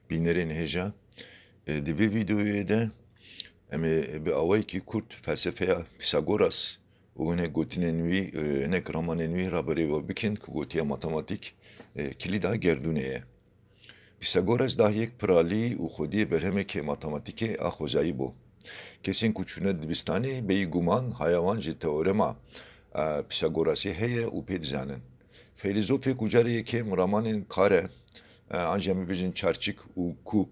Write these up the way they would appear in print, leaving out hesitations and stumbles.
Binlerin heja. Di videoya da em bi awayekî ki Kurt felsefeya Pisagoras û hinek gotinên wî hinek ramanên wî raberê we bikin ku gotiye matematik kilîda gerdûnê ye. Pisagoras dahiyek piralî û xwediyê berhemekê matematikê a xwezayî bû. Kesên ku çûne dibistanê bêyî guman haya ji teorema Pisagorasê heye û pê dizanin. Fêlîzofê ku carê yekêm ramanên kar e an jî em bibêjin çarçik û ku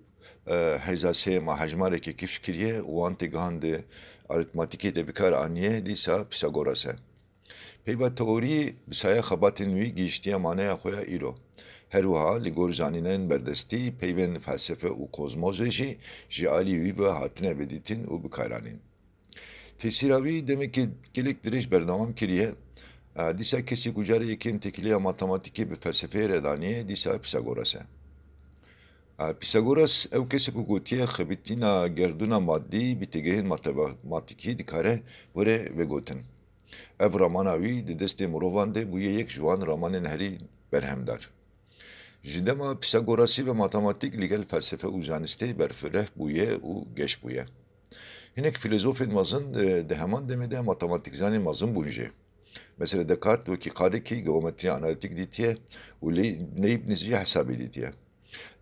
hêza sêma hejmarekê kîf kiriye û wan tê gihandê arîtmatikê de bikar aniye dîsa Pisagoras e. Peyva teorî bi saya xebatên wî gihîştiye maneya xwe ya îro. Her wiha li gor zanînên berdestî peyvên felsefe û kozmosê jî ji alî wî ve hatine vedîtin û bikaranîn. Tesîra wî demekî gelek dirêj berdewam kiriye. Dîsa kesî ku carê yekêm tekiliya matematikê bi felsefeyê re daniye dîsa Pisagoras e. Pisagoras ew kesek ku gotiye xebitîna gerdûna maddî bi têgehên matematikî dikare were vegotin. Ev ramana wî di destê mirovan de bûye yek ji wan ramanên herî berhemdar. Ji dema Pisagorasî ve matematik li gel felsefe û zanistê berfireh bûye û geş bûye. Hinek filozofên mezin di heman demê de matematikzanên mezin bûn jê. Mesela Descartes wekî qadekî geometriya analîtik dîtiye û Leibniz jî hesabê dîtiye.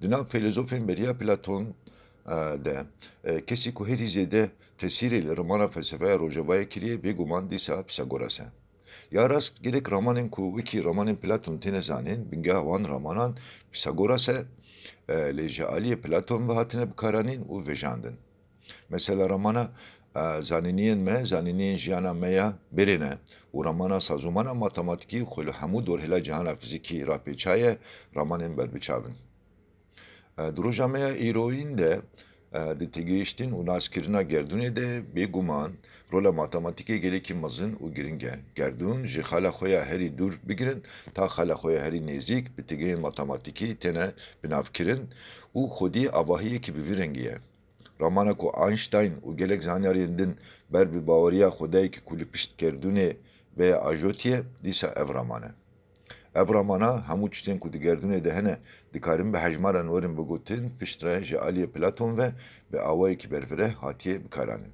Di nav filozofên beriya Platon de kesî ku herî zêde tesîrê li rimana felsefeya rojavayê kiriye bêguman dîsa Pisagoras e. Ya rast gelek ramanên ku wekî ramanên Platon têne zanîn bingeha wan ramanan Pisagoras e lê ji aliyê Platon ve hatine bikaranîn û vejandin. Mesela ramana zanîniyên me, zanîniyên jiyana me ya berê ne û ramana sazûmana matematikî xwe li hemû dorhêla cihana fizîkî rapêçaye ramanên berbiçavin. Di roja me ya îroyîn de di têgihiştin û nazkirina gerdûnê de bêguman rola matematikê gelekî mezin û giring e. Gerdûn ji xala xwe ya herî dûr bigirin ta xala xwe ya herî nêzik bi têgehên matematikî têne binavkirin û xwediyê avahiyekî bi vî rengî ye. Ramana ku Einstein û gelek zanyarên din ber bi baweriya xwedayekî ku li pişt gerdûnê veya ajotiye dîsa ev raman e. Ev ramana hemû tiştên ku di gerdûnê de hene dikarin bi hejmaran werin bigotin piştre ji aliyê Platon ve bi awayekî berfireh hatiye bikaranîn.